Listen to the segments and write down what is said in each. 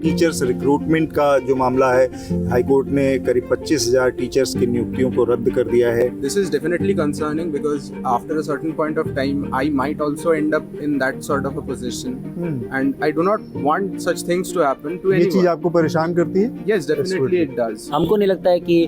Teachers recruitment का जो मामला है, हाई कोर्ट ने करीब 25,000 टीचर्स की नियुक्तियों को रद्द कर दिया है। This is definitely concerning because after a certain point of time, I might also end up in that sort of a position, and I do not want such things to happen to ये चीज anyone. आपको परेशान करती है? Yes, definitely it does. हमको नहीं लगता है कि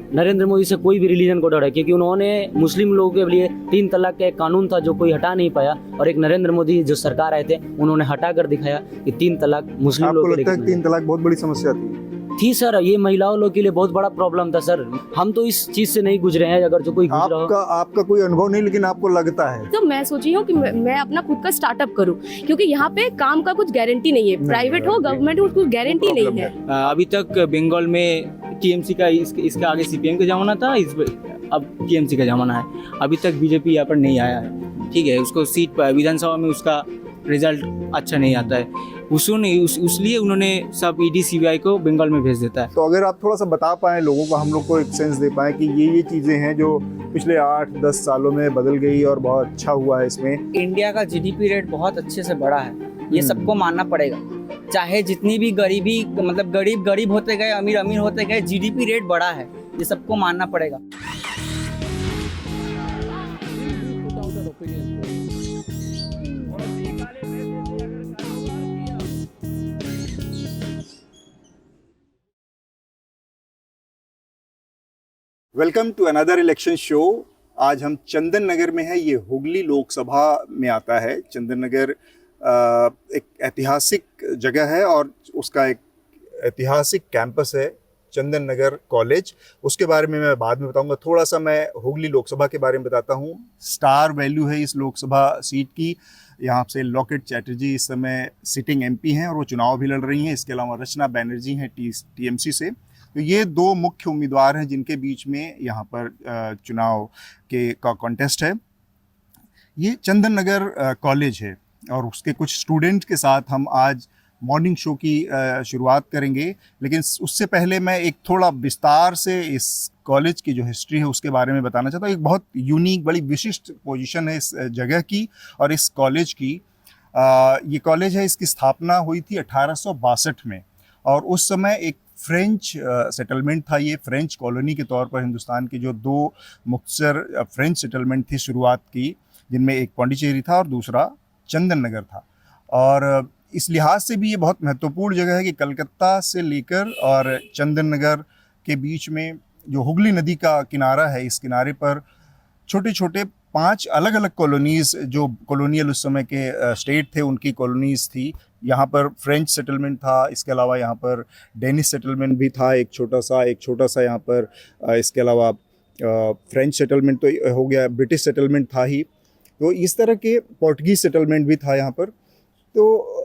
नरेंद्र मोदी से कोई भी रिलीजन को डर है, क्योंकि उन्होंने मुस्लिम लोगों के लिए 3 तलाक का एक कानून था जो कोई हटा नहीं पाया, और एक नरेंद्र मोदी जो सरकार आए थे उन्होंने हटा कर दिखाया कि 3 तलाक मुस्लिम आपको लोगों के लगता है लिए 3 तलाक बहुत बड़ी समस्या थी सर। ये महिलाओं लोगों के लिए बहुत बड़ा प्रॉब्लम था सर। हम तो इस चीज से नहीं गुजरे हैं, अगर जो कोई गुजरा हो। आपका कोई अनुभव नहीं, लेकिन आपको लगता है? तो मैं सोची हूँ कि मैं अपना खुद का स्टार्टअप करूँ, क्योंकि यहाँ पे काम का कुछ गारंटी नहीं है, प्राइवेट हो गवर्नमेंट हो, कुछ गारंटी नहीं है। अभी तक बंगाल में टीएमसी का इसके आगे सीपीएम का जमाना था, अब टीएमसी का जमाना है। अभी तक बीजेपी यहाँ पर नहीं आया है, ठीक है। उसको सीट पर विधानसभा में उसका रिजल्ट अच्छा नहीं आता है, उसलिए उन्होंने सब ईडी सीबीआई को बंगाल में भेज देता है। तो अगर आप थोड़ा सा बता पाएं लोगों को, हम लोग को एक सेंस दे पाएं कि ये चीज़ें हैं जो पिछले 8-10 सालों में बदल गई और बहुत अच्छा हुआ है इसमें। इंडिया का जीडीपी रेट बहुत अच्छे से बढ़ा है, ये सबको मानना पड़ेगा। चाहे जितनी भी गरीबी, मतलब गरीब होते गए, अमीर होते गए, जीडीपी रेट बढ़ा है, ये सबको मानना पड़ेगा। Welcome to another election show. आज हम चंदन नगर में है, ये हुगली लोकसभा में आता है। चंदन नगर एक ऐतिहासिक जगह है और उसका एक ऐतिहासिक कैंपस है, चंदन नगर कॉलेज। उसके बारे में मैं बाद में बताऊंगा। थोड़ा सा मैं हुगली लोकसभा के बारे में बताता हूँ। स्टार वैल्यू है इस लोकसभा सीट की। यहाँ से लॉकेट चैटर्जी इस समय सिटिंग एमपी हैं और वो चुनाव भी लड़ रही हैं। इसके अलावा रचना बनर्जी हैं टीएमसी से। तो ये 2 मुख्य उम्मीदवार हैं जिनके बीच में यहाँ पर चुनाव का कॉन्टेस्ट है। ये चंदन नगर कॉलेज है और उसके कुछ स्टूडेंट के साथ हम आज मॉर्निंग शो की शुरुआत करेंगे। लेकिन उससे पहले मैं एक थोड़ा विस्तार से इस कॉलेज की जो हिस्ट्री है उसके बारे में बताना चाहता हूँ। एक बहुत यूनिक, बड़ी विशिष्ट पोजीशन है इस जगह की और इस कॉलेज की। ये कॉलेज है, इसकी स्थापना हुई थी 1862 में और उस समय एक फ्रेंच सेटलमेंट था। ये फ्रेंच कॉलोनी के तौर पर हिंदुस्तान की जो 2 मुख्तसर फ्रेंच सेटलमेंट थी शुरुआत की, जिनमें एक पौंडीचेरी था और दूसरा चंदन नगर था। और इस लिहाज से भी ये बहुत महत्वपूर्ण जगह है कि कलकत्ता से लेकर और चंदन नगर के बीच में जो हुगली नदी का किनारा है, इस किनारे पर छोटे छोटे 5 अलग अलग कॉलोनीज़, जो कॉलोनियल उस समय के स्टेट थे उनकी कॉलोनीज़ थी। यहाँ पर फ्रेंच सेटलमेंट था, इसके अलावा यहाँ पर डेनिश सेटलमेंट भी था एक छोटा सा यहाँ पर। इसके अलावा फ्रेंच सेटलमेंट तो हो गया, ब्रिटिश सेटलमेंट था ही, तो इस तरह के पोर्टुगीज़ सेटलमेंट भी था यहाँ पर। तो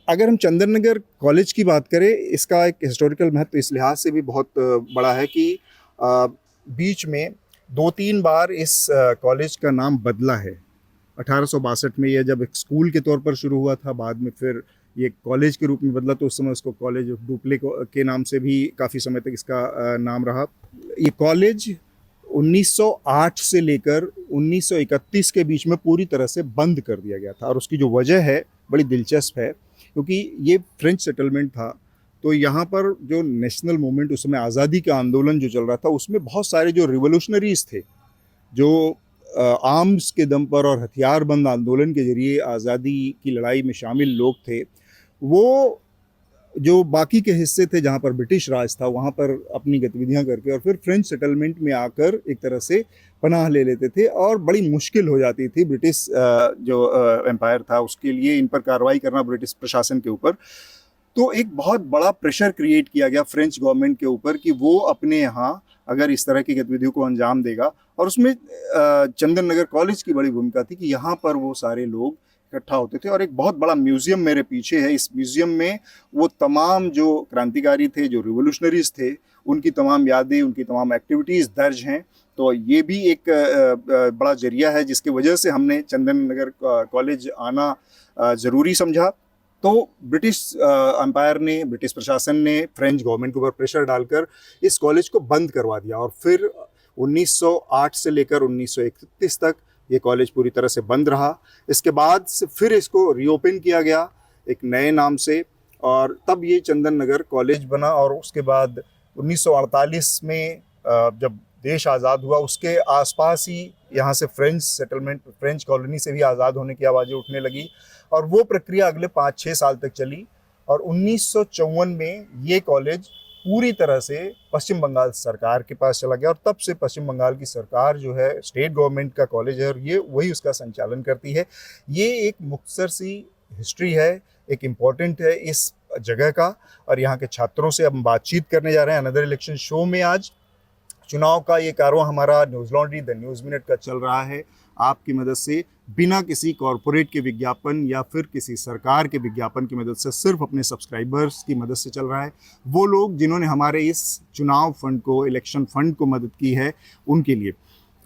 अगर हम चंदन नगर कॉलेज की बात करें, इसका एक हिस्टोरिकल महत्व इस लिहाज से भी बहुत बड़ा है कि बीच में 2-3 बार इस कॉलेज का नाम बदला है। 1862 में यह जब एक स्कूल के तौर पर शुरू हुआ था, बाद में फिर ये कॉलेज के रूप में बदला, तो उस समय उसको कॉलेज ऑफ डुप्ले के नाम से भी काफ़ी समय तक इसका नाम रहा। ये कॉलेज 1908 से लेकर 1931 के बीच में पूरी तरह से बंद कर दिया गया था और उसकी जो वजह है बड़ी दिलचस्प है, क्योंकि ये फ्रेंच सेटलमेंट था। तो यहाँ पर जो नेशनल मूवमेंट, उस समय आज़ादी का आंदोलन जो चल रहा था, उसमें बहुत सारे जो रिवोल्यूशनरीज थे, जो आर्म्स के दम पर और हथियारबंद आंदोलन के जरिए आज़ादी की लड़ाई में शामिल लोग थे, वो जो बाकी के हिस्से थे जहाँ पर ब्रिटिश राज था, वहाँ पर अपनी गतिविधियाँ करके और फिर फ्रेंच सेटलमेंट में आकर एक तरह से पनाह ले लेते थे और बड़ी मुश्किल हो जाती थी ब्रिटिश जो एम्पायर था उसके लिए इन पर कार्रवाई करना, ब्रिटिश प्रशासन के ऊपर। तो एक बहुत बड़ा प्रेशर क्रिएट किया गया फ्रेंच गवर्नमेंट के ऊपर कि वो अपने यहाँ अगर इस तरह की गतिविधियों को अंजाम देगा, और उसमें चंदन नगर कॉलेज की बड़ी भूमिका थी कि यहाँ पर वो सारे लोग इकट्ठा होते थे। और एक बहुत बड़ा म्यूज़ियम मेरे पीछे है। इस म्यूज़ियम में वो तमाम जो क्रांतिकारी थे, जो रिवोल्यूशनरीज थे, उनकी तमाम यादें, उनकी तमाम एक्टिविटीज़ दर्ज हैं। तो ये भी एक बड़ा जरिया है जिसकी वजह से हमने चंदन नगर कॉलेज आना ज़रूरी समझा। तो ब्रिटिश एम्पायर ने, ब्रिटिश प्रशासन ने फ्रेंच गवर्नमेंट के ऊपर प्रेशर डालकर इस कॉलेज को बंद करवा दिया और फिर 1908 से लेकर 1931 तक ये कॉलेज पूरी तरह से बंद रहा। इसके बाद से फिर इसको रीओपन किया गया एक नए नाम से और तब ये चंदन नगर कॉलेज बना। और उसके बाद 1948 में जब देश आज़ाद हुआ उसके आसपास ही यहाँ से फ्रेंच सेटलमेंट, फ्रेंच कॉलोनी से भी आज़ाद होने की आवाज़ें उठने लगी और वो प्रक्रिया अगले 5-6 साल तक चली। और 1954 में ये कॉलेज पूरी तरह से पश्चिम बंगाल सरकार के पास चला गया और तब से पश्चिम बंगाल की सरकार जो है स्टेट गवर्नमेंट का कॉलेज है और ये वही उसका संचालन करती है। ये एक मुख्तसर सी हिस्ट्री है, एक इम्पॉर्टेंट है इस जगह का। और यहाँ के छात्रों से हम बातचीत करने जा रहे हैं अनदर इलेक्शन शो में। आज चुनाव का ये कारवां हमारा news laundry the news minute का चल रहा है आपकी मदद से, बिना किसी कॉरपोरेट के विज्ञापन या फिर किसी सरकार के विज्ञापन की मदद से, सिर्फ अपने सब्सक्राइबर्स की मदद से चल रहा है। वो लोग जिन्होंने हमारे इस चुनाव फंड को, इलेक्शन फंड को मदद की है, उनके लिए।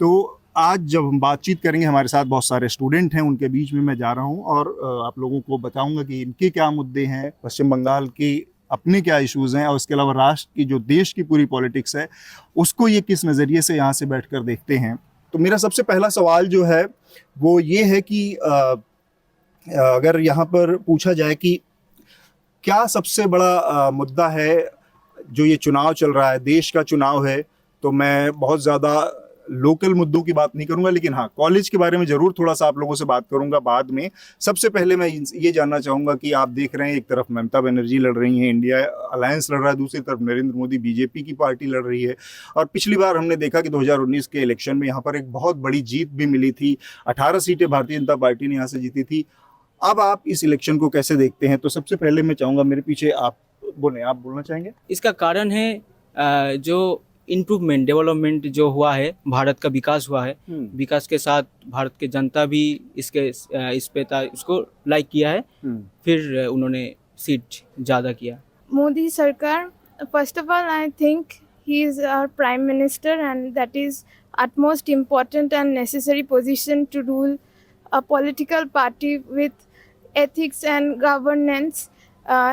तो आज जब हम बातचीत करेंगे, हमारे साथ बहुत सारे स्टूडेंट हैं, उनके बीच में मैं जा रहा हूं और आप लोगों को बताऊंगा कि इनके क्या मुद्दे हैं, पश्चिम बंगाल की अपने क्या इश्यूज़ हैं और इसके अलावा राष्ट्र की जो देश की पूरी पॉलिटिक्स है उसको ये किस नज़रिए से यहाँ से बैठकर देखते हैं। तो मेरा सबसे पहला सवाल जो है वो ये है कि अगर यहाँ पर पूछा जाए कि क्या सबसे बड़ा मुद्दा है जो ये चुनाव चल रहा है, देश का चुनाव है, तो मैं बहुत ज़्यादा लोकल मुद्दों की बात नहीं करूंगा, लेकिन हाँ कॉलेज के बारे में ज़रूर थोड़ा सा आप लोगों से बात करूंगा बाद में। सबसे पहले मैं ये जानना चाहूँगा कि आप देख रहे हैं एक तरफ ममता बनर्जी लड़ रही हैं, इंडिया अलायंस लड़ रहा है, दूसरी तरफ नरेंद्र मोदी बीजेपी की पार्टी लड़ रही है। और पिछली बार हमने देखा कि 2019 के इलेक्शन में यहाँ पर एक बहुत बड़ी जीत भी मिली थी, 18 सीटें भारतीय जनता पार्टी ने यहाँ से जीती थी। अब आप इस इलेक्शन को कैसे देखते हैं? तो सबसे पहले मैं चाहूँगा मेरे पीछे आप बोलना चाहेंगे? इसका कारण है जो इम्प्रूवमेंट, डेवलपमेंट जो हुआ है, भारत का विकास हुआ है। विकास के साथ भारत के जनता भी इस पे इसको लाइक किया है, फिर उन्होंने सीट ज़्यादा किया। Modi Sarkar, first of all, I think he is our prime minister, and that is utmost important and necessary position to rule a political party with ethics and governance.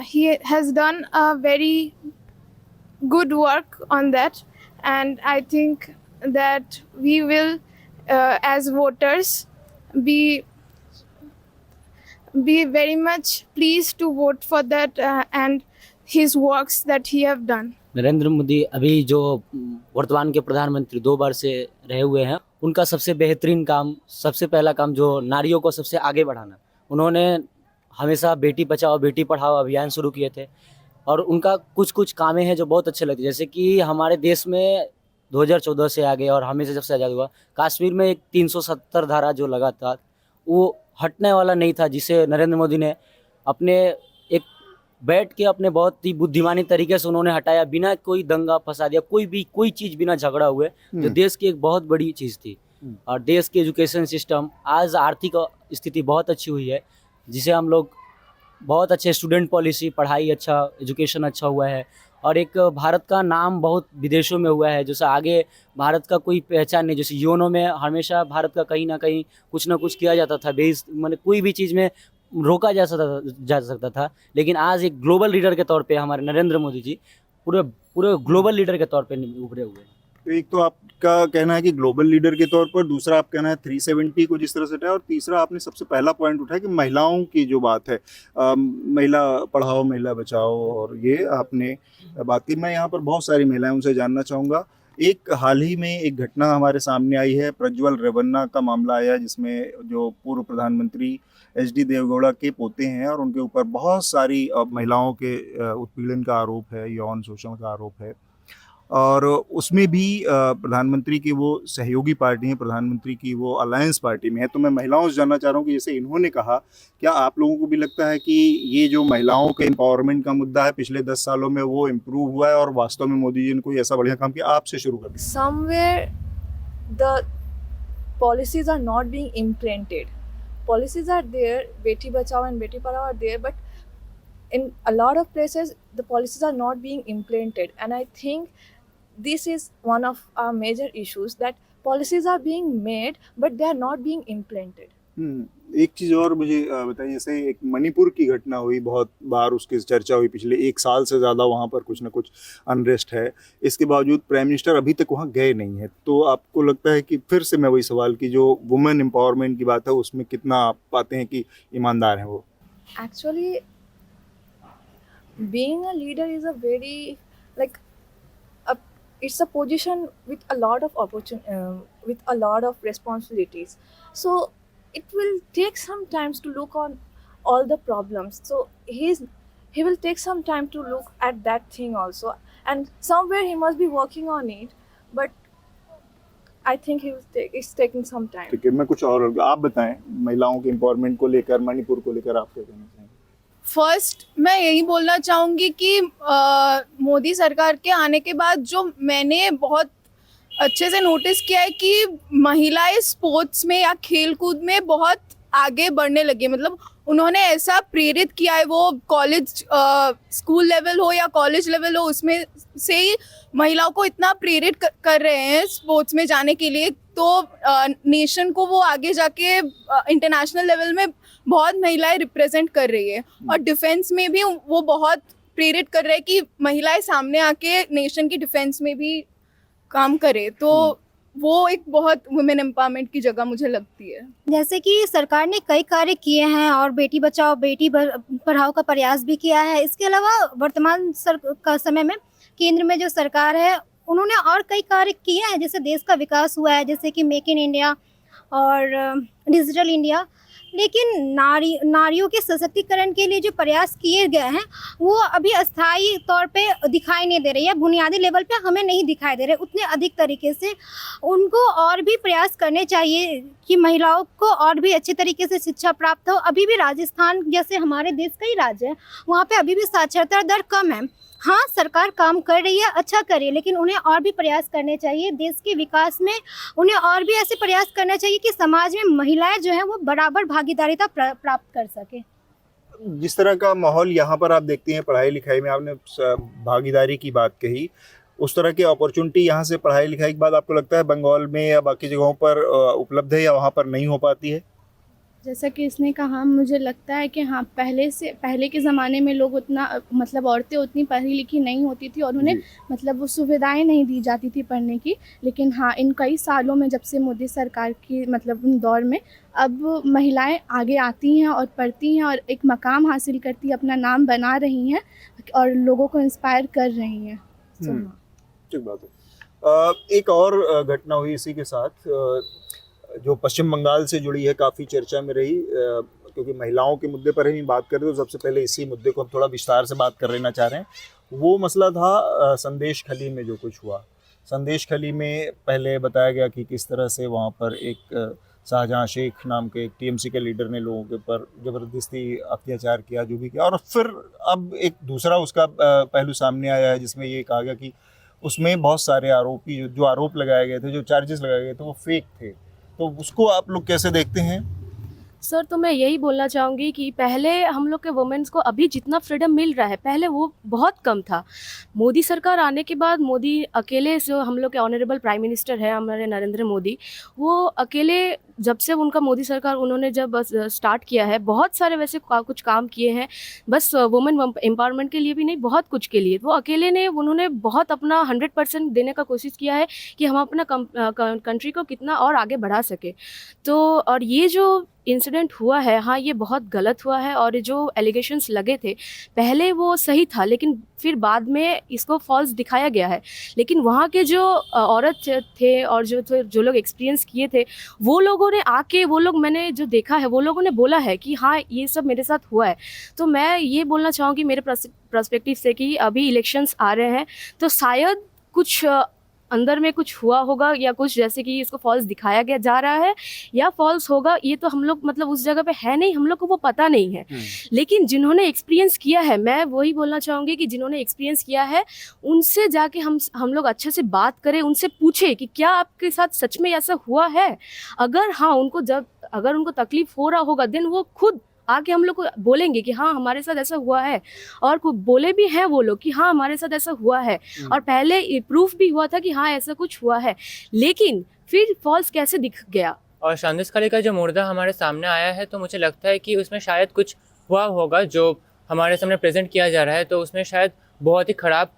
He has done a very good work on that, and I think that we will, as voters, be very much pleased to vote for that and his works that he have done. Narendra Modi अभी जो वर्तमान के प्रधानमंत्री 2 बार से रहे हुए हैं, उनका सबसे बेहतरीन काम, सबसे पहला काम जो नारियों को सबसे आगे बढ़ाना। उन्होंने हमेशा बेटी बचाओ बेटी पढ़ाओ अभियान शुरू किए थे और उनका कुछ कामें हैं जो बहुत अच्छे लगते हैं। जैसे कि हमारे देश में 2014 से आगे और हमें से जब से आज़ाद हुआ, कश्मीर में एक 370 धारा जो लगा था वो हटने वाला नहीं था, जिसे नरेंद्र मोदी ने अपने एक बैठ के अपने बहुत ही बुद्धिमानी तरीके से उन्होंने हटाया, बिना कोई दंगा फसाद या कोई चीज़ बिना झगड़ा हुए, जो देश की एक बहुत बड़ी चीज़ थी। और देश की एजुकेशन सिस्टम, आज आर्थिक स्थिति बहुत अच्छी हुई है, जिसे हम लोग बहुत अच्छे स्टूडेंट पॉलिसी, पढ़ाई अच्छा, एजुकेशन अच्छा हुआ है और एक भारत का नाम बहुत विदेशों में हुआ है। जैसे आगे भारत का कोई पहचान नहीं, जैसे यूनो में हमेशा भारत का कहीं ना कहीं कुछ ना कुछ किया जाता था, मैंने कोई भी चीज़ में रोका जा सकता था, लेकिन आज एक ग्लोबल लीडर के तौर पे हमारे नरेंद्र मोदी जी पूरे ग्लोबल लीडर के तौर पे उभरे हुए हैं। तो एक तो आपका कहना है कि ग्लोबल लीडर के तौर पर, दूसरा आप कहना है 370 को जिस तरह से हटाया, और तीसरा आपने सबसे पहला पॉइंट उठाया कि महिलाओं की जो बात है, महिला पढ़ाओ महिला बचाओ, और ये आपने बात की। मैं यहाँ पर बहुत सारी महिलाएं, उनसे जानना चाहूँगा। एक हाल ही में एक घटना हमारे सामने आई है, प्रज्वल रेवन्ना का मामला आया, जिसमें जो पूर्व प्रधानमंत्री HD देवगौड़ा के पोते हैं और उनके ऊपर बहुत सारी महिलाओं के उत्पीड़न का आरोप है, यौन शोषण का आरोप है। और उसमें भी प्रधानमंत्री की वो सहयोगी पार्टी है, प्रधानमंत्री की वो अलायंस पार्टी में है। तो मैं महिलाओं से जानना चाह रहा हूँ कि जैसे इन्होंने कहा, क्या आप लोगों को भी लगता है कि ये जो महिलाओं के एम्पावरमेंट का मुद्दा है, पिछले 10 सालों में वो इम्प्रूव हुआ है और वास्तव में मोदी जी ने कोई ऐसा बढ़िया काम किया? आपसे शुरू कर दें। Somewhere the policies are not being implemented. Policies are there, Beti Bachao and Beti Padhao are there, but in a lot of places the policies are not being implemented, and I think this is one of our major issues, that policies are being made but they are not being implemented. एक चीज़ और मुझे बताइए, जैसे एक मणिपुर की घटना हुई, बहुत बार उसकी चर्चा हुई, पिछले 1 साल से ज़्यादा वहाँ पर कुछ ना कुछ अनरेस्ट है, इसके बावजूद प्राइम मिनिस्टर अभी तक वहाँ गए नहीं है। तो आपको लगता है कि, फिर से मैं वही सवाल की जो वुमेन एम्पावरमेंट की बात है, उसमें कितना आप पाते हैं कि ईमानदार हैं वो? Actually, being a leader is a very like a, it's a position with a lot of with a lot of responsibilities. So it will take some time to look on all the problems. So he will take some time to look at that thing also, and somewhere he must be working on it, but I think it's taking some time. ठीक है, मैं कुछ और आप बताएं महिलाओं के empowerment को लेकर, मणिपुर को लेकर आप क्या कहना चाहेंगे? फर्स्ट मैं यही बोलना चाहूँगी कि मोदी सरकार के आने के बाद जो मैंने बहुत अच्छे से नोटिस किया है कि महिलाएं स्पोर्ट्स में या खेल कूद में बहुत आगे बढ़ने लगी। मतलब उन्होंने ऐसा प्रेरित किया है, वो कॉलेज स्कूल लेवल हो या कॉलेज लेवल हो, उसमें से ही महिलाओं को इतना प्रेरित कर रहे हैं स्पोर्ट्स में जाने के लिए। तो नेशन को वो आगे जाके इंटरनेशनल लेवल में बहुत महिलाएं रिप्रेजेंट कर रही है, और डिफेंस में भी वो बहुत प्रेरित कर रहे हैं कि महिलाएं सामने आके नेशन की डिफेंस में भी काम करे। तो वो एक बहुत वुमेन एम्पावरमेंट की जगह मुझे लगती है। जैसे कि सरकार ने कई कार्य किए हैं और बेटी बचाओ बेटी पढ़ाओ का प्रयास भी किया है। इसके अलावा वर्तमान का समय में केंद्र में जो सरकार है उन्होंने और कई कार्य किए हैं, जैसे देश का विकास हुआ है, जैसे कि मेक इन इंडिया और डिजिटल इंडिया। लेकिन नारियों के सशक्तिकरण के लिए जो प्रयास किए गए हैं वो अभी अस्थायी तौर पे दिखाई नहीं दे रही है, बुनियादी लेवल पे हमें नहीं दिखाई दे रहे उतने अधिक तरीके से। उनको और भी प्रयास करने चाहिए कि महिलाओं को और भी अच्छे तरीके से शिक्षा प्राप्त हो। अभी भी राजस्थान जैसे हमारे देश कई राज्य हैं, वहाँ पे अभी भी साक्षरता दर कम है। हाँ, सरकार काम कर रही है, अच्छा कर रही है, लेकिन उन्हें और भी प्रयास करने चाहिए देश के विकास में। उन्हें और भी ऐसे प्रयास करना चाहिए कि समाज में महिलाएं जो हैं वो बराबर भागीदारिता प्राप्त कर सके। जिस तरह का माहौल यहाँ पर आप देखती हैं पढ़ाई लिखाई में, आपने भागीदारी की बात कही, उस तरह की अपॉर्चुनिटी यहाँ से पढ़ाई लिखाई के बाद आपको लगता है बंगाल में या बाकी जगहों पर उपलब्ध है या वहाँ पर नहीं हो पाती है? जैसा कि इसने कहा, मुझे लगता है कि हाँ, पहले के ज़माने में लोग उतना मतलब औरतें उतनी पढ़ी लिखी नहीं होती थी और उन्हें मतलब वो सुविधाएं नहीं दी जाती थी पढ़ने की। लेकिन हाँ, इन कई सालों में जब से मोदी सरकार की मतलब उन दौर में अब महिलाएं आगे आती हैं और पढ़ती हैं और एक मकाम हासिल करती, अपना नाम बना रही हैं और लोगों को इंस्पायर कर रही हैं। ठीक बात है। एक और घटना हुई इसी के साथ, जो पश्चिम बंगाल से जुड़ी है, काफ़ी चर्चा में रही, क्योंकि महिलाओं के मुद्दे पर ही बात कर रहे हैं तो सबसे पहले इसी मुद्दे को हम थोड़ा विस्तार से बात कर लेना चाह रहे हैं। वो मसला था संदेश खली में जो कुछ हुआ। संदेश खली में पहले बताया गया कि किस तरह से वहाँ पर एक शाहजहाँ शेख नाम के एक टीएमसी के लीडर ने लोगों के ऊपर ज़बरदस्ती अत्याचार किया, जो भी किया। और फिर अब एक दूसरा उसका पहलू सामने आया है जिसमें ये कहा गया कि उसमें बहुत सारे आरोपी जो आरोप लगाए गए थे, जो चार्जेस लगाए गए थे, वो फेक थे। तो उसको आप लोग कैसे देखते हैं? सर, तो मैं यही बोलना चाहूँगी कि पहले हम लोग के वुमेन्स को अभी जितना फ्रीडम मिल रहा है पहले वो बहुत कम था। मोदी सरकार आने के बाद मोदी अकेले, जो हम लोग के ऑनरेबल प्राइम मिनिस्टर है हमारे नरेंद्र मोदी, वो अकेले जब से उनका मोदी सरकार उन्होंने जब स्टार्ट किया है, बहुत सारे वैसे कुछ काम किए हैं, बस वुमेन एम्पावरमेंट के लिए भी नहीं, बहुत कुछ के लिए। वो अकेले ने उन्होंने बहुत अपना 100% देने का कोशिश किया है कि हम अपना कंट्री को कितना और आगे बढ़ा सके। तो और ये जो इंसिडेंट हुआ है, हाँ, ये बहुत गलत हुआ है। और जो एलिगेशंस लगे थे पहले वो सही था, लेकिन फिर बाद में इसको फॉल्स दिखाया गया है। लेकिन वहाँ के जो औरत थे और जो लोग एक्सपीरियंस किए थे, वो लोगों ने आके, वो लोग मैंने जो देखा है, वो लोगों ने बोला है कि हाँ, ये सब मेरे साथ हुआ है। तो मैं ये बोलना चाहूँगी मेरे पर्सपेक्टिव से कि अभी इलेक्शंस आ रहे हैं तो शायद कुछ अंदर में कुछ हुआ होगा, या कुछ जैसे कि इसको फॉल्स दिखाया गया जा रहा है या फॉल्स होगा, ये तो हम लोग मतलब उस जगह पे है नहीं, हम लोग को वो पता नहीं है। लेकिन जिन्होंने एक्सपीरियंस किया है, मैं वही बोलना चाहूँगी कि जिन्होंने एक्सपीरियंस किया है उनसे जाके हम लोग अच्छे से बात करें, उनसे पूछे कि क्या आपके साथ सच में ऐसा हुआ है। अगर हाँ, अगर उनको तकलीफ हो रहा होगा देन वो खुद आके हम लोग को बोलेंगे कि हाँ, हमारे साथ ऐसा हुआ है, और बोले भी हैं वो लोग कि हाँ, हमारे साथ ऐसा हुआ है, और पहले प्रूफ भी हुआ था कि हाँ, ऐसा कुछ हुआ है। लेकिन फिर फॉल्स कैसे दिख गया। और संदेश खली का जो मुर्दा हमारे सामने आया है, तो मुझे लगता है कि उसमें शायद कुछ हुआ होगा जो हमारे सामने प्रेजेंट किया जा रहा है, तो उसमें शायद बहुत ही ख़राब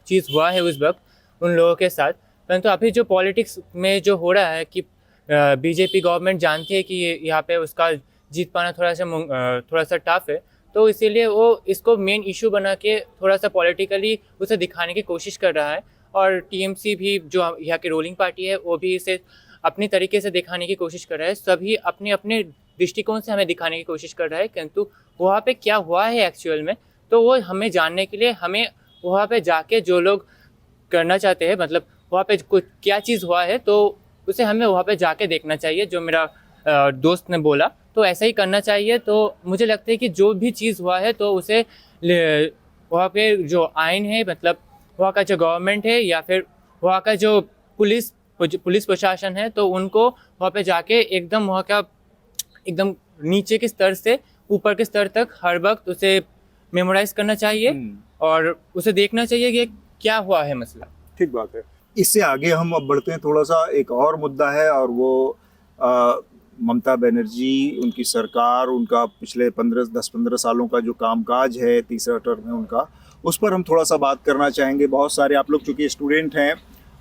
चीज़ हुआ है उस वक्त उन लोगों के साथ। परंतु अभी जो पॉलिटिक्स में जो हो रहा है कि बीजेपी गवर्नमेंट जानती है कि यहाँ पे उसका जीत पाना थोड़ा सा टफ है, तो इसीलिए वो इसको मेन इशू बना के थोड़ा सा पॉलिटिकली उसे दिखाने की कोशिश कर रहा है। और टीएमसी भी जो यहाँ की रूलिंग पार्टी है वो भी इसे अपनी तरीके से दिखाने की कोशिश कर रहा है। सभी अपने अपने दृष्टिकोण से हमें दिखाने की कोशिश कर रहा है, किंतु वहाँ पे क्या हुआ है एक्चुअल में, तो वो हमें जानने के लिए हमें वहाँ पे जाके जो लोग करना चाहते हैं, मतलब वहाँ पे कुछ क्या चीज़ हुआ है, तो उसे हमें वहाँ पे जाके देखना चाहिए। जो मेरा दोस्त ने बोला तो ऐसा ही करना चाहिए। तो मुझे लगता है कि जो भी चीज़ हुआ है तो उसे वहाँ पे जो आइन है, मतलब वहाँ का जो गवर्नमेंट है या फिर वहाँ का जो पुलिस प्रशासन है, तो उनको वहाँ पे जाके एकदम वहाँ का एकदम नीचे के स्तर से ऊपर के स्तर तक हर वक्त उसे मेमोराइज करना चाहिए और उसे देखना चाहिए कि क्या हुआ है मसला। ठीक बात है। इससे आगे हम अब बढ़ते हैं, थोड़ा सा एक और मुद्दा है और वो ममता बनर्जी, उनकी सरकार, उनका पिछले 10-15 सालों का जो कामकाज है, तीसरा टर्म है उनका, उस पर हम थोड़ा सा बात करना चाहेंगे। बहुत सारे आप लोग चूँकि स्टूडेंट हैं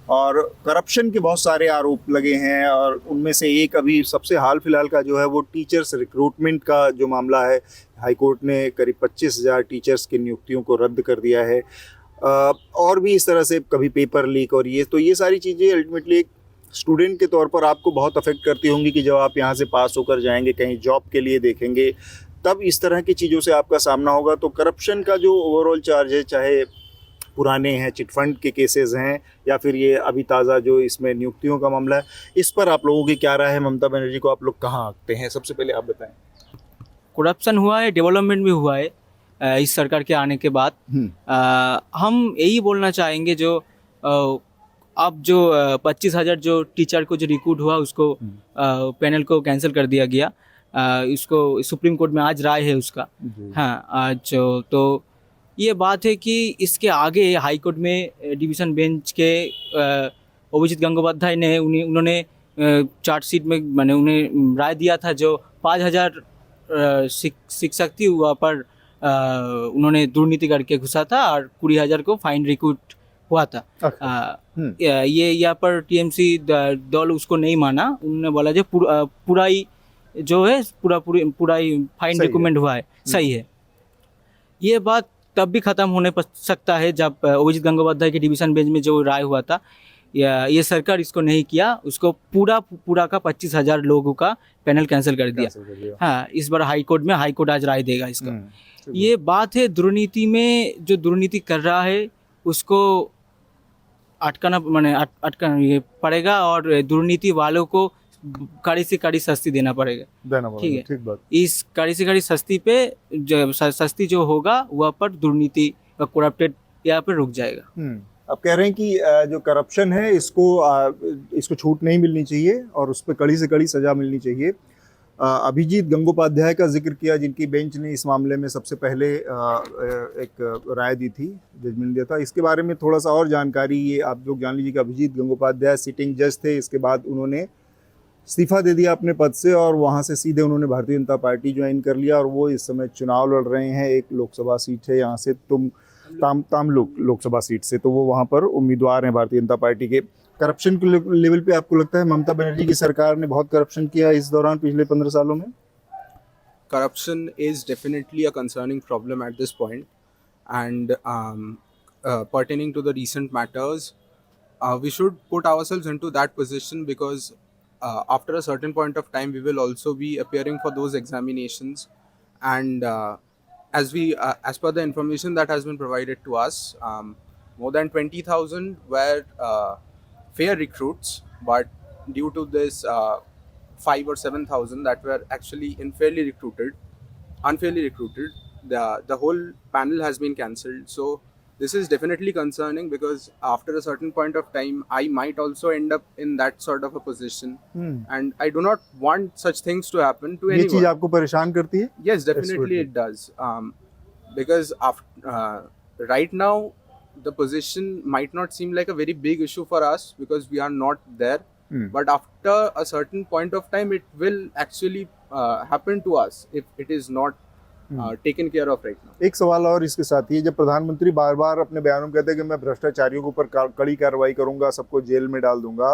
और करप्शन के बहुत सारे आरोप लगे हैं, और उनमें से एक अभी सबसे हाल फिलहाल का जो है वो टीचर्स रिक्रूटमेंट का जो मामला है। हाई कोर्ट ने करीब 25,000 टीचर्स की नियुक्तियों को रद्द कर दिया है। और भी इस तरह से कभी पेपर लीक और ये, तो ये सारी चीज़ें अल्टीमेटली एक स्टूडेंट के तौर पर आपको बहुत अफेक्ट करती होंगी कि जब आप यहाँ से पास होकर जाएंगे, कहीं जॉब के लिए देखेंगे, तब इस तरह की चीज़ों से आपका सामना होगा। तो करप्शन का जो ओवरऑल चार्ज है, चाहे पुराने हैं चिटफंड के केसेस हैं या फिर ये अभी ताज़ा जो इसमें नियुक्तियों का मामला है, इस पर आप लोगों की क्या राय है? ममता बनर्जी को आप लोग कहाँ आंकते हैं? सबसे पहले आप बताएं। करप्शन हुआ है, डेवलपमेंट भी हुआ है इस सरकार के आने के बाद। हम यही बोलना चाहेंगे, जो अब जो 25,000 जो टीचर को जो रिक्रूट हुआ उसको पैनल को कैंसिल कर दिया गया। इसको सुप्रीम कोर्ट में आज राय है उसका। हाँ, आज तो ये बात है कि इसके आगे हाई कोर्ट में डिवीज़न बेंच के अभिजीत गंगोपाध्याय ने उन्होंने चार्जशीट में मैंने उन्हें राय दिया था, जो 5,000 शिक्षक थी वहाँ पर उन्होंने दुर्नीति करके घुसा था और 20,000 को फाइन रिक्रूट हुआ था। ये यहाँ पर टीएमसी दल उसको नहीं माना। उन्होंने बोला जो पूरा ही जो है पूरा ही फाइन रिक्रूटमेंट हुआ है, सही है। ये बात तब भी ख़त्म होने पर सकता है जब अभिजीत गंगोपाध्याय के डिवीज़न बेंच में जो राय हुआ था, ये सरकार इसको नहीं किया, उसको पूरा का 25,000 लोगों का पैनल कैंसिल कर दिया। हाँ, इस बार हाई कोर्ट आज राय देगा इसका। ये बात है, दुर्नीति में जो दुर्नीति कर रहा है उसको अटकाना ये पड़ेगा और दुर्नीति वालों को कड़ी से कड़ी सस्ती देना पड़ेगा। ठीक है, ठीक बात। इस कड़ी से कड़ी सस्ती पे सस्ती जो होगा वहाँ पर दुर्नीति करप्टेड यहाँ पर रुक जाएगा। आप कह रहे हैं कि जो करप्शन है इसको छूट नहीं मिलनी चाहिए और उस पर कड़ी से कड़ी सजा मिलनी चाहिए। अभिजीत गंगोपाध्याय का जिक्र किया, जिनकी बेंच ने इस मामले में सबसे पहले एक राय दी थी, जजमेंट दिया था। इसके बारे में थोड़ा सा और जानकारी ये आप लोग जान लीजिए कि अभिजीत गंगोपाध्याय सिटिंग जज थे। इसके बाद उन्होंने इस्तीफा दे दिया अपने पद से और वहाँ से सीधे उन्होंने भारतीय जनता पार्टी ज्वाइन कर लिया और वो इस समय चुनाव लड़ रहे हैं। एक लोकसभा सीट है यहाँ से, तामलुक लोकसभा सीट से, तो वो वहाँ पर उम्मीदवार हैं भारतीय जनता पार्टी के। करप्शन के लेवल पे आपको लगता है ममता बनर्जी की सरकार ने बहुत करप्शन किया इस दौरान पिछले 15 सालों में? Corruption is definitely a concerning problem at this point, and pertaining to the recent matters, we should put ourselves into that position because after a certain point of time we will also be appearing for those examinations, and as per the information that has been provided to us, more than 20,000 were fair recruits, but due to this 5 or 7,000 that were actually unfairly recruited, the whole panel has been cancelled. So this is definitely concerning because after a certain point of time I might also end up in that sort of a position, and I do not want such things to happen to anyone. ये चीज आपको परेशान करती है? Yes, definitely it does. Because right now the position might not seem like a very big issue for us because we are not there. But after a certain point of time, it will actually happen to us if it is not taken care of right now. एक सवाल और इसके साथ ही, जब प्रधानमंत्री बार बार अपने बयानों में कहते हैं कि मैं भ्रष्टाचारियों के ऊपर कड़ी कार्रवाई करूंगा, सबको जेल में डाल दूंगा,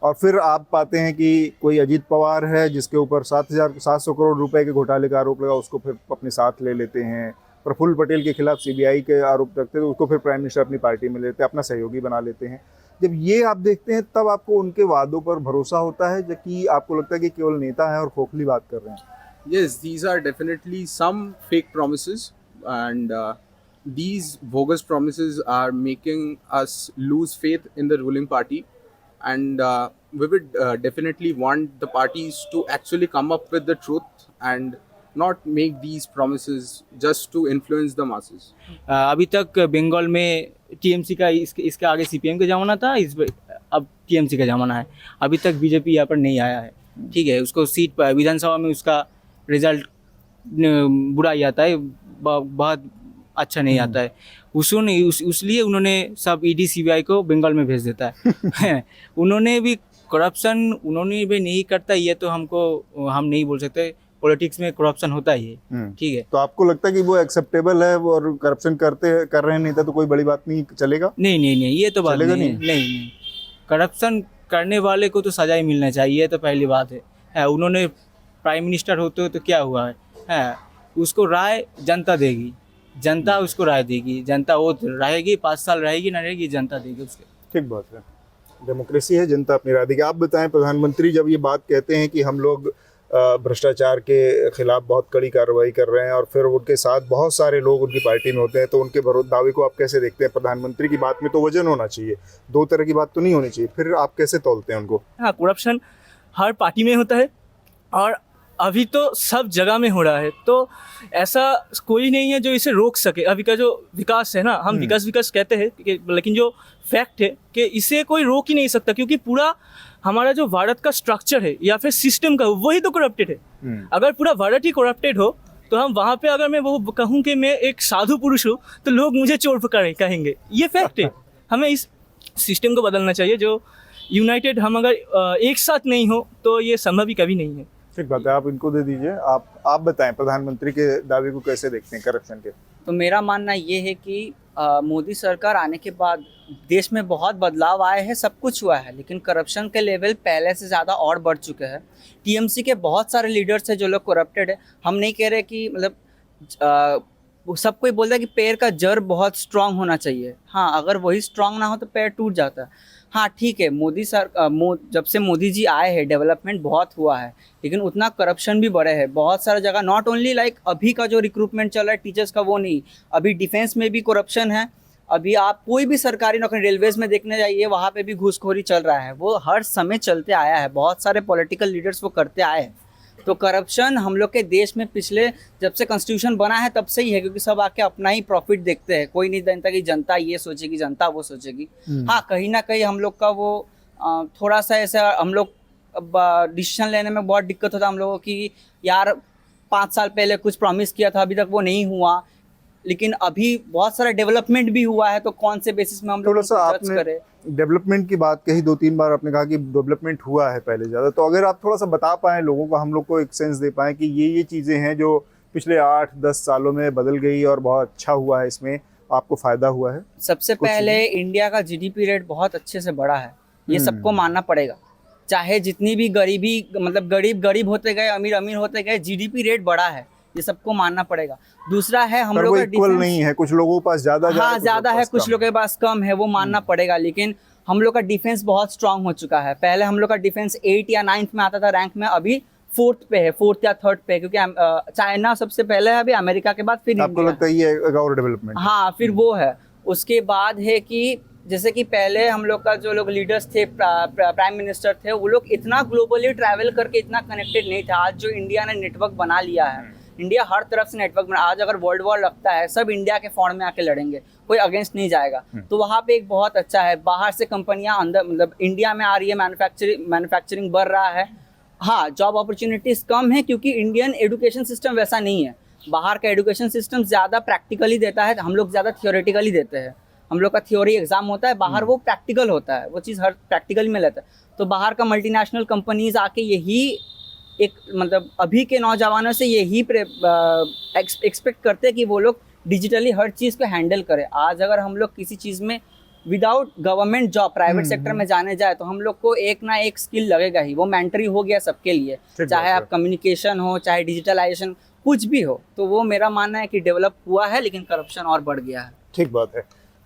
और फिर आप पाते हैं कि कोई अजीत पवार है जिसके ऊपर 7,700 करोड़ रुपए के घोटाले का आरोप लगा, उसको फिर अपने साथ ले लेते हैं। प्रफुल्ल पटेल के खिलाफ सीबीआई के आरोप रखते हैं तो उसको फिर प्राइम मिनिस्टर अपनी पार्टी में लेते हैं, अपना सहयोगी बना लेते हैं। जब ये आप देखते हैं तब आपको उनके वादों पर भरोसा होता है, जबकि आपको लगता है कि केवल नेता है और खोखली बात कर रहे हैं? Yes, these are definitely some fake promises, and these bogus promises are making us lose faith in the ruling party. And we would definitely want the parties to actually come up with the truth and not make these promises just to influence the masses. अभी तक बंगाल में TMC का इसके आगे CPM का ज़माना था, अब टीएमसी का ज़माना है। अभी तक बीजेपी यहाँ पर नहीं आया है, ठीक है। उसको सीट पर विधानसभा में उसका रिजल्ट बुरा ही आता है, बहुत अच्छा नहीं आता है। उसलिए उन्होंने सब ईडी सीबीआई को बंगाल में भेज देता है। उन्होंने भी करप्शन उन्होंने भी नहीं करता, ये तो हम नहीं बोल सकते। पॉलिटिक्स में करप्शन होता ही है, ठीक है। तो आपको लगता है कि वो एक्सेप्टेबल है और करप्शन कर रहे हैं नेता तो कोई बड़ी बात नहीं चलेगा? नहीं, ये तो बात चलेगा नहीं। करप्शन करने वाले को तो सजा ही मिलना चाहिए, तो पहली बात है। उन्होंने प्राइम मिनिस्टर होते तो क्या हुआ है, उसको राय जनता देगी, जनता उसको राय देगी, जनता वो रहेगी, 5 साल रहेगी ना रहेगी, जनता देगी उसके। ठीक बात है, डेमोक्रेसी है, जनता अपनी राय देगी। आप बताएं, प्रधानमंत्री जब ये बात कहते हैं कि हम लोग भ्रष्टाचार के खिलाफ बहुत कड़ी कार्रवाई कर रहे हैं और फिर उनके साथ बहुत सारे लोग उनकी पार्टी में होते हैं, तो उनके दावे को आप कैसे देखते हैं? प्रधानमंत्री की बात में तो वजन होना चाहिए, दो तरह की बात तो नहीं होनी चाहिए, फिर आप कैसे तौलते हैं उनको? हाँ, करप्शन हर पार्टी में होता है और अभी तो सब जगह में हो रहा है, तो ऐसा कोई नहीं है जो इसे रोक सके। अभी का जो विकास है ना, हम विकास कहते हैं लेकिन जो फैक्ट है कि इसे कोई रोक ही नहीं सकता, क्योंकि पूरा हमारा जो भारत का स्ट्रक्चर है या फिर सिस्टम का, वही तो करप्टेड है। अगर पूरा भारत ही करप्टेड हो तो हम वहाँ पे अगर मैं वो कहूँ कि मैं एक साधु पुरुष हूँ तो लोग मुझे चोर कहेंगे, ये फैक्ट है। हमें इस सिस्टम को बदलना चाहिए, जो यूनाइटेड हम अगर एक साथ नहीं हो तो ये संभव ही कभी नहीं है। ठीक बात है, आप इनको दे दीजिए। आप बताएं, प्रधानमंत्री के दावे को कैसे देखते हैं करप्शन के? तो मेरा मानना ये है कि मोदी सरकार आने के बाद देश में बहुत बदलाव आए हैं, सब कुछ हुआ है, लेकिन करप्शन के लेवल पहले से ज़्यादा और बढ़ चुके हैं। टीएमसी के बहुत सारे लीडर्स हैं जो लोग करप्टेड है। हम नहीं कह रहे कि मतलब सब कोई बोलता है कि पैर का जड़ बहुत स्ट्रांग होना चाहिए। हाँ, अगर वही स्ट्रांग ना हो तो पैर टूट जाता है। हाँ ठीक है, जब से मोदी जी आए हैं डेवलपमेंट बहुत हुआ है, लेकिन उतना करप्शन भी बढ़े है बहुत सारा जगह। नॉट ओनली लाइक अभी का जो रिक्रूटमेंट चल रहा है टीचर्स का, वो नहीं, अभी डिफेंस में भी करप्शन है। अभी आप कोई भी सरकारी नौकरी रेलवेज में देखने जाइए, वहाँ पे भी घूसखोरी चल रहा है। वो हर समय चलते आया है, बहुत सारे पॉलिटिकल लीडर्स वो करते आए हैं। तो करप्शन हम लोग के देश में पिछले जब से कॉन्स्टिट्यूशन बना है तब से ही है, क्योंकि सब आके अपना ही प्रॉफिट देखते हैं। कोई नहीं जानता कि जनता ये सोचेगी, जनता वो सोचेगी। हाँ, कहीं ना कहीं हम लोग का वो थोड़ा सा ऐसा, हम लोग डिसीजन लेने में बहुत दिक्कत होता है हम लोगों की। यार 5 साल पहले कुछ प्रॉमिस किया था, अभी तक वो नहीं हुआ, लेकिन अभी बहुत सारा डेवलपमेंट भी हुआ है, तो कौन से बेसिस में हम लोग जज करें? डेवलपमेंट की बात कही, 2-3 बार आपने कहा कि डेवलपमेंट हुआ है पहले ज़्यादा, तो अगर आप थोड़ा सा बता पाएँ लोगों को, हम लोग को एक सेंस दे पाएँ कि ये चीज़ें हैं जो पिछले 8-10 सालों में बदल गई और बहुत अच्छा हुआ है, इसमें आपको फ़ायदा हुआ है? सबसे पहले इंडिया का जीडीपी रेट बहुत अच्छे से बढ़ा है, ये सबको मानना पड़ेगा। चाहे जितनी भी गरीबी, मतलब गरीब होते गए, अमीर होते गए, जीडीपी रेट बढ़ा है, ये सबको मानना पड़ेगा। दूसरा है हम लोग का इक्वल नहीं है, कुछ लोगों के पास ज़्यादा है, कुछ लोगों के पास कम है, वो मानना पड़ेगा। लेकिन हम लोग का डिफेंस बहुत स्ट्रांग हो चुका है। पहले हम लोग का डिफेंस 8 या 9th में आता था रैंक में, अभी 4th पे है, 4th या 3rd पे, क्योंकि चाइना सबसे पहले है, अभी अमेरिका के बाद फिर आपको लगता है ये और डेवलपमेंट? हाँ, फिर वो है। उसके बाद है कि जैसे कि पहले हम लोग का जो लोग लीडर्स थे, प्राइम मिनिस्टर थे, वो लोग इतना ग्लोबली ट्रैवल करके इतना कनेक्टेड नहीं था। आज जो इंडिया ने नेटवर्क बना लिया है, इंडिया हर तरफ से नेटवर्क बना, आज अगर वर्ल्ड वॉर लगता है सब इंडिया के फॉर्म में आके लड़ेंगे, कोई अगेंस्ट नहीं जाएगा। तो वहाँ पे एक बहुत अच्छा है, बाहर से कंपनियां अंदर, मतलब इंडिया में आ रही है, मैन्युफैक्चरिंग बढ़ रहा है। हाँ, जॉब अपॉर्चुनिटीज़ कम है क्योंकि इंडियन एजुकेशन सिस्टम वैसा नहीं है। बाहर का एजुकेशन सिस्टम ज़्यादा प्रैक्टिकली देता है, हम लोग ज़्यादा थियोरेटिकली देते हैं। हम लोग का थ्योरी एग्जाम होता है, बाहर वो प्रैक्टिकल होता है, वो चीज़ हर प्रैक्टिकल में लेता है। तो बाहर का मल्टीनेशनल कंपनीज आके यही एक, मतलब अभी के नौजवानों से यही एक्सपेक्ट करते हैं कि वो लोग डिजिटली हर चीज़ को हैंडल करें। आज अगर हम लोग किसी चीज़ में without government job private sector में जाने जाए तो हम लोग को एक ना एक स्किल लगेगा ही, वो मैंडेटरी हो गया सबके लिए, चाहे आप कम्युनिकेशन हो चाहे डिजिटलाइजेशन कुछ भी हो। तो वो मेरा मानना है कि डेवलप हुआ है लेकिन करप्शन और बढ़ गया है। ठीक बात है,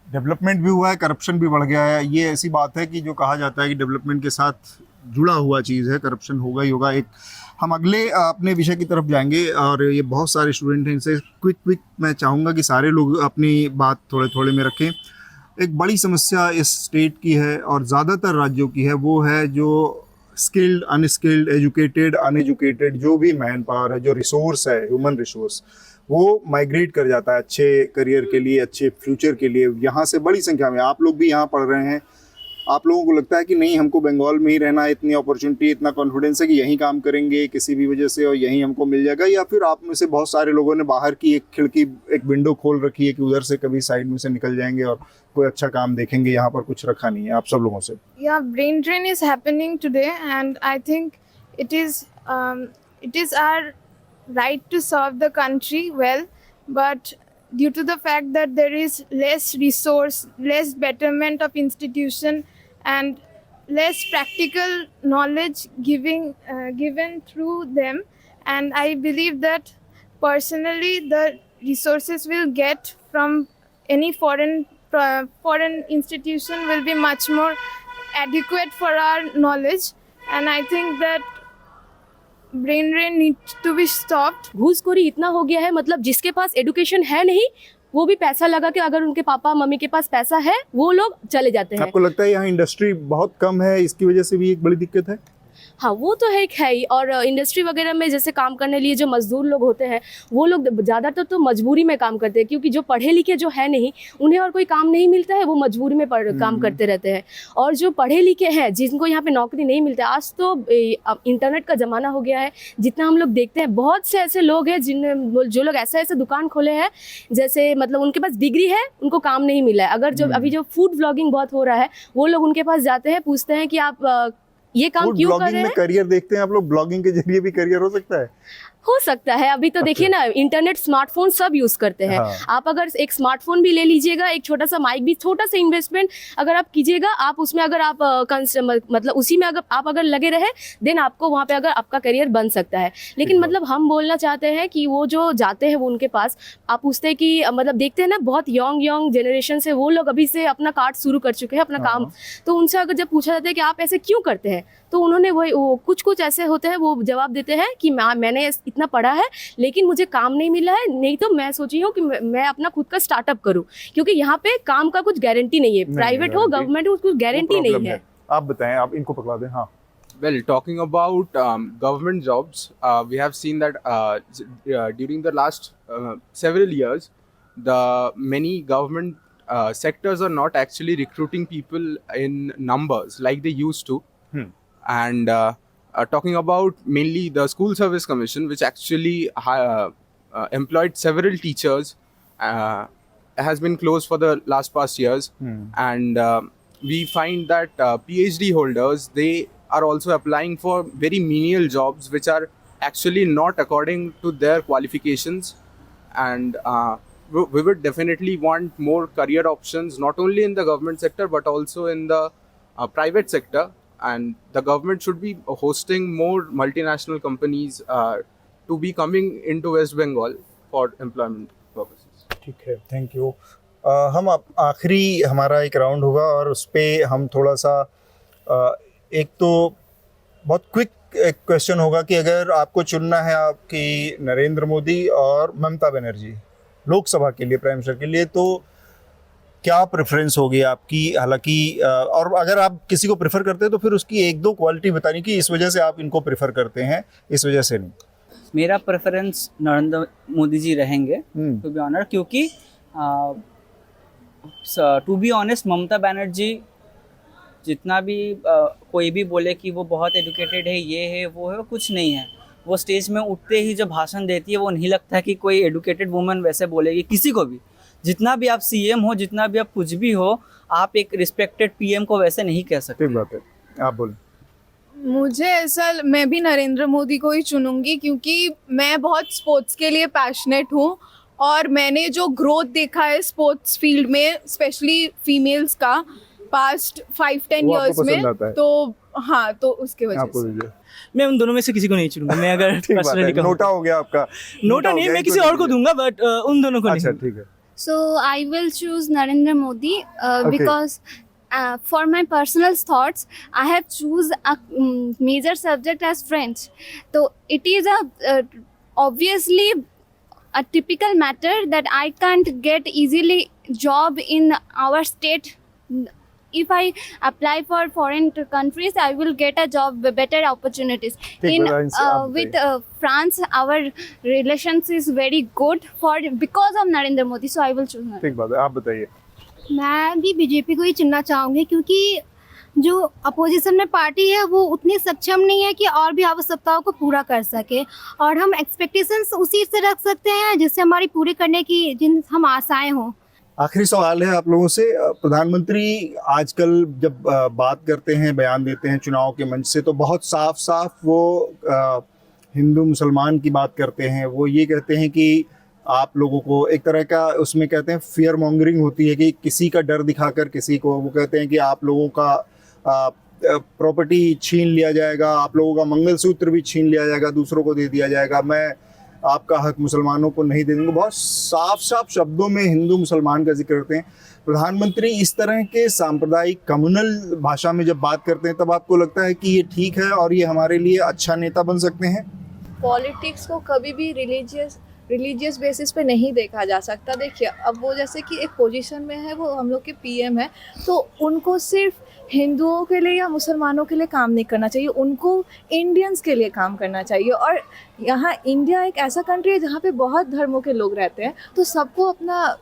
डेवलपमेंट भी हुआ है, करप्शन भी बढ़ गया है। ये ऐसी बात है कि जो कहा जाता है कि डेवलपमेंट के साथ जुड़ा हुआ चीज़ है, करप्शन होगा ही होगा। एक हम अगले अपने विषय की तरफ जाएंगे और ये बहुत सारे स्टूडेंट हैं, इनसे क्विक मैं चाहूँगा कि सारे लोग अपनी बात थोड़े थोड़े में रखें। एक बड़ी समस्या इस स्टेट की है और ज़्यादातर राज्यों की है, वो है जो स्किल्ड, अनस्किल्ड, एजुकेटेड, अनएजुकेटेड जो भी मैन पावर है, जो रिसोर्स है, ह्यूमन रिसोर्स, वो माइग्रेट कर जाता है अच्छे करियर के लिए, अच्छे फ्यूचर के लिए। यहाँ से बड़ी संख्या में आप लोग भी यहाँ पढ़ रहे हैं, आप लोगों को लगता है कि नहीं हमको बंगाल में ही रहना है, इतनी अपॉर्चुनिटी, इतना कॉन्फिडेंस है कि यहीं काम करेंगे किसी भी वजह से और यहीं हमको मिल जाएगा, या फिर आप में से बहुत सारे लोगों ने बाहर की एक खिड़की, एक विंडो खोल रखी है कि उधर से कभी साइड में से निकल जाएंगे और कोई अच्छा काम देखेंगे, यहाँ पर कुछ रखा नहीं है आप सब लोगों से? Yeah, brain drain is happening today, and I think it is our right to serve the country well, but due to the fact that there is less resource, less betterment of institution, and less practical knowledge given through them, and I believe that personally the resources we'll get from any foreign institution will be much more adequate for our knowledge, and I think that brain drain needs to be stopped. घूसखोरी इतना हो गया है, मतलब जिसके पास education है नहीं वो भी पैसा लगा के, अगर उनके पापा मम्मी के पास पैसा है वो लोग चले जाते हैं। आपको लगता है यहाँ इंडस्ट्री बहुत कम है, इसकी वजह से भी एक बड़ी दिक्कत है? हाँ, वो तो है ही। और इंडस्ट्री वगैरह में जैसे काम करने लिए जो मजदूर लोग होते हैं वो लोग ज़्यादातर तो मजबूरी में काम करते हैं, क्योंकि जो पढ़े लिखे जो है नहीं उन्हें और कोई काम नहीं मिलता है, वो मजबूरी में काम करते रहते हैं। और जो पढ़े लिखे हैं जिनको यहाँ पे नौकरी नहीं मिलता, आज तो इंटरनेट का ज़माना हो गया है, जितना हम लोग देखते हैं बहुत से ऐसे लोग हैं जो लोग ऐसे दुकान खोले हैं, जैसे मतलब उनके पास डिग्री है उनको काम नहीं मिला है। अगर जो अभी जो फूड व्लॉगिंग बहुत हो रहा है, वो लोग उनके पास जाते हैं, पूछते हैं कि आप ये काम क्यों कर रहे हैं। में करियर देखते हैं आप लोग, ब्लॉगिंग के जरिए भी करियर हो सकता है? हो सकता है। अभी तो देखिए ना, इंटरनेट, स्मार्टफोन सब यूज़ करते हैं। हाँ। आप अगर एक स्मार्टफोन भी ले लीजिएगा, एक छोटा सा माइक भी, छोटा सा इन्वेस्टमेंट अगर आप कीजिएगा, आप उसमें अगर आप मतलब उसी में अगर लगे रहे, देन आपको वहाँ पे अगर आपका करियर बन सकता है। लेकिन मतलब हम बोलना चाहते हैं कि वो जो जाते हैं वो उनके पास आप पूछते हैं कि मतलब देखते हैं ना बहुत यंग जनरेशन से, वो लोग अभी से अपना कार्ड शुरू कर चुके हैं अपना काम। तो उनसे अगर जब पूछा जाता है कि आप ऐसे क्यों करते हैं, तो उन्होंने वो कुछ ऐसे होते हैं, वो जवाब देते हैं कि मैंने इतना पढ़ा है लेकिन मुझे काम नहीं मिला है, नहीं तो मैं सोची हूँ कि मैं अपना खुद का स्टार्टअप करूँ, क्योंकि यहाँ पे काम का कुछ गारंटी नहीं है, प्राइवेट हो गवर्नमेंट हो कुछ गारंटी नहीं है। आप बताएं, आप इनको पकड़ा दें। हाँ, Well, talking about government jobs, we have seen that during the last several years, the many government sectors are not actually recruiting people in numbers like they used to. And talking about mainly the School Service Commission, which actually employed several teachers, has been closed for the past years. And we find that PhD holders, they are also applying for very menial jobs which are actually not according to their qualifications. And we would definitely want more career options, not only in the government sector but also in the private sector. And the government should be hosting more multinational companies to be coming into West Bengal for employment purposes. ठीक है, thank you. हम आखिरी हमारा एक round होगा और उस पर हम थोड़ा सा एक तो बहुत क्विक एक क्वेश्चन होगा कि अगर आपको चुनना है आपकी नरेंद्र मोदी और ममता बनर्जी लोकसभा के लिए, प्राइम मिनिस्टर के लिए, तो क्या प्रेफरेंस होगी आपकी? हालांकि और अगर आप किसी को प्रेफर करते हैं तो फिर उसकी एक दो क्वालिटी बतानी कि इस वजह से आप इनको प्रेफर करते हैं, इस वजह से नहीं। मेरा प्रेफरेंस नरेंद्र मोदी जी रहेंगे, टू बी ऑनर, क्योंकि to be honest Mamata Banerjee जितना भी कोई भी बोले कि वो बहुत एजुकेटेड है, ये है वो है, कुछ नहीं है। वो स्टेज में उठते ही जो भाषण देती है, वो नहीं लगता है कि कोई एजुकेटेड वुमन वैसे बोलेगी किसी को भी। जितना भी आप सीएम हो, जितना भी आप कुछ भी हो, आप एक रिस्पेक्टेड पीएम को वैसे नहीं कह सकते। ठीक बात है, आप बोलें। मुझे ऐसा, मैं भी नरेंद्र मोदी को ही चुनूंगी, क्योंकि मैं बहुत स्पोर्ट्स के लिए पैशनेट हूँ और मैंने जो ग्रोथ देखा है स्पोर्ट्स फील्ड में स्पेशली फीमेल्स का पास्ट 5-10 वो आपको इयर्स पसंद में, आता है? तो हाँ, तो उसके वजह आपको से दीजिए। मैं उन दोनों में से किसी को नहीं चुनूंगा, मैं अगर ठीक बात है, पर्सनली नोटा हो गया आपका। नोटा हो नहीं, गया, मैं इनको किसी और को दीजिए। दूंगा, बट उन दोनों को अच्छा नहीं। ठीक है। So I will choose Narendra Modi Okay. because for my personal thoughts, I have choose a major subject as French. So it is obviously a typical matter that I can't get easily job in our state. If I apply for foreign countries, I will get a job, better opportunities. In with France, our relations is very good because of Narendra Modi. So I will choose Narendra. ठीक बात है, आप बताइए। मैं भी BJP को ही चुनना चाहूँगी क्योंकि जो अपोजिशन में पार्टी है वो उतनी सक्षम नहीं है कि और भी आवश्यकताओं को पूरा कर सके, और हम एक्सपेक्टेशंस उसी से रख सकते हैं जिससे हमारी पूरी करने की जिन हम आशाएं हों। आखिरी सवाल है आप लोगों से। प्रधानमंत्री आजकल जब बात करते हैं, बयान देते हैं चुनाव के मंच से, तो बहुत साफ साफ वो हिंदू मुसलमान की बात करते हैं। वो ये कहते हैं कि आप लोगों को एक तरह का, उसमें कहते हैं फियर मॉन्गरिंग होती है कि किसी का डर दिखाकर किसी को, वो कहते हैं कि आप लोगों का प्रॉपर्टी छीन लिया जाएगा, आप लोगों का मंगलसूत्र भी छीन लिया जाएगा, दूसरों को दे दिया जाएगा, मैं आपका हक मुसलमानों को नहीं दे दूंगा। बहुत साफ साफ शब्दों में हिंदू मुसलमान का जिक्र करते हैं। प्रधानमंत्री इस तरह के सांप्रदायिक कम्युनल भाषा में जब बात करते हैं, तब आपको लगता है कि ये ठीक है और ये हमारे लिए अच्छा नेता बन सकते हैं? पॉलिटिक्स को कभी भी रिलीजियस बेसिस पे नहीं देखा जा सकता। देखिए, अब वो जैसे कि एक पोजीशन में है, वो हम लोग के पीएम है, तो उनको सिर्फ हिंदुओं के लिए या मुसलमानों के लिए काम नहीं करना चाहिए, उनको इंडियंस के लिए काम करना चाहिए। और यहाँ इंडिया एक ऐसा कंट्री है जहाँ पे बहुत धर्मों के लोग रहते हैं, तो सबको अपना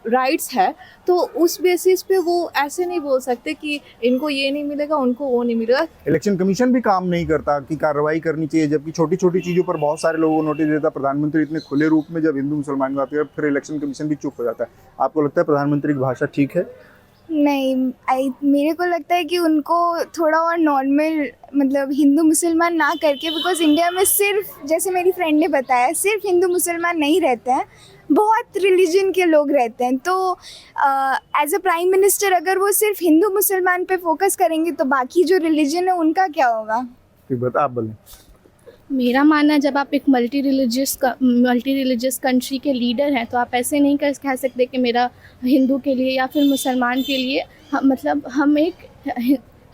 राइट्स है, तो उस बेसिस पे वो ऐसे नहीं बोल सकते कि इनको ये नहीं मिलेगा, उनको वो नहीं मिलेगा। इलेक्शन कमीशन भी काम नहीं करता कि कार्रवाई करनी चाहिए, जबकि छोटी छोटी चीज़ों पर बहुत सारे लोगों को नोटिस देता। प्रधानमंत्री इतने खुले रूप में जब हिंदू मुसलमान की बात करते हैं, फिर इलेक्शन कमीशन भी चुप हो जाता है। आपको लगता है प्रधानमंत्री की भाषा ठीक है? नहीं, मेरे को लगता है कि उनको थोड़ा और नॉर्मल, मतलब हिंदू मुसलमान ना करके, बिकॉज इंडिया में सिर्फ, जैसे मेरी फ्रेंड ने बताया, सिर्फ हिंदू मुसलमान नहीं रहते हैं, बहुत रिलीजन के लोग रहते हैं। तो एज अ प्राइम मिनिस्टर अगर वो सिर्फ हिंदू मुसलमान पे फोकस करेंगे तो बाकी जो रिलीजन है उनका क्या होगा? ठीक बात, आप बोलें। मेरा मानना है, जब आप एक मल्टी रिलीजियस कंट्री के लीडर हैं, तो आप ऐसे नहीं कह सकते कि मेरा हिंदू के लिए या फिर मुसलमान के लिए, मतलब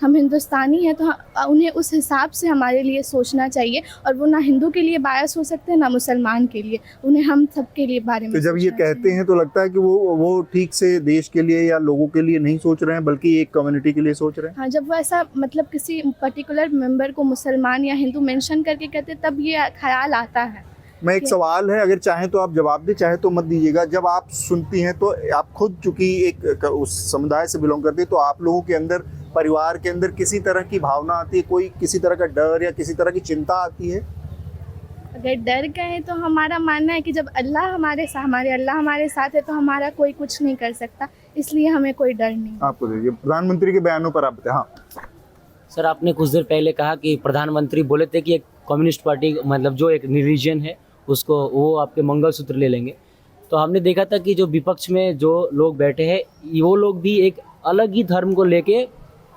हम हिंदुस्तानी हैं, तो उन्हें उस हिसाब से हमारे लिए सोचना चाहिए। और वो ना हिंदू के लिए बायस हो सकते हैं, ना मुसलमान के लिए, उन्हें हम सब के लिए बारे में तो जब ये सोचना कहते चाहिए। हैं तो लगता है कि वो ठीक से देश के लिए या लोगों के लिए नहीं सोच रहे हैं, बल्कि एक कम्युनिटी के लिए सोच रहे हैं। हाँ, जब वो ऐसा मतलब किसी पर्टिकुलर मेंबर को मुसलमान या हिंदू मेंशन करके कहते, तब ये ख्याल आता है। मैं एक सवाल है, अगर चाहें तो आप जवाब दें, चाहे तो मत दीजिएगा। जब आप सुनती हैं तो आप खुद चूंकि एक उस समुदाय से बिलोंग करती है, तो आप लोगों के अंदर, परिवार के अंदर किसी तरह की भावना आती है, कोई किसी तरह का डर या किसी तरह की चिंता आती है? अगर डर गए तो हमारा मानना है कि जब अल्लाह हमारे साथ है, तो हमारा कोई कुछ नहीं कर सकता, इसलिए हमें कोई डर नहीं। आपको देखिए प्रधानमंत्री के बयानों पर आप बताएं। हाँ सर, आपने कुछ देर पहले कहा कि प्रधानमंत्री बोले थे कि एक कम्युनिस्ट पार्टी, मतलब जो एक रिलीजन है उसको, वो आपके मंगलसूत्र ले लेंगे। तो हमने देखा था कि जो विपक्ष में जो लोग बैठे हैं, वो लोग भी एक अलग ही धर्म को लेके